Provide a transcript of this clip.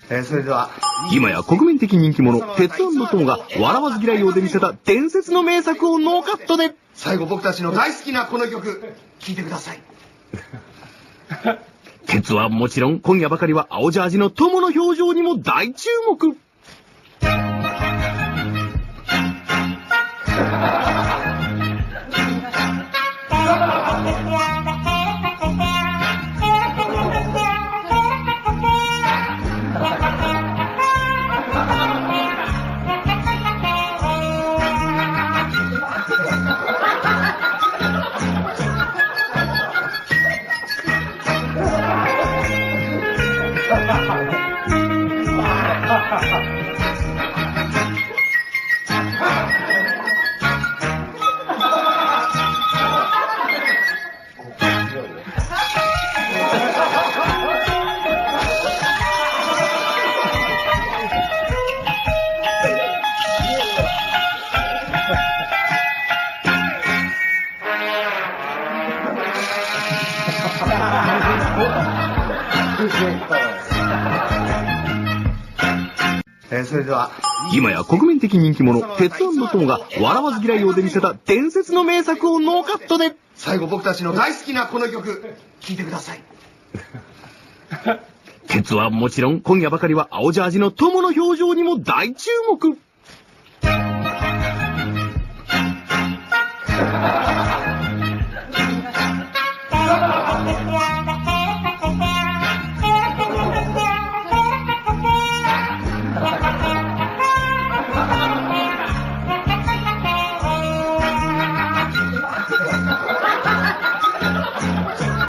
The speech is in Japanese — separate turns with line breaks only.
それでは
今や国民的人気者、鉄腕トモが笑わず嫌いをで見せた伝説の名作をノーカットで。
最後僕たちの大好きなこの曲、聴いてください。
鉄はもちろん、今夜ばかりは青ジャージの友の表情にも大注目。
それでは
今や国民的人気者、鉄腕トモが笑わず嫌いをで見せた伝説の名作をノーカットで。
最後僕たちの大好きなこの曲、聴いてください。
鉄はもちろん、今夜ばかりは青ジャージの友の表情にも大注目。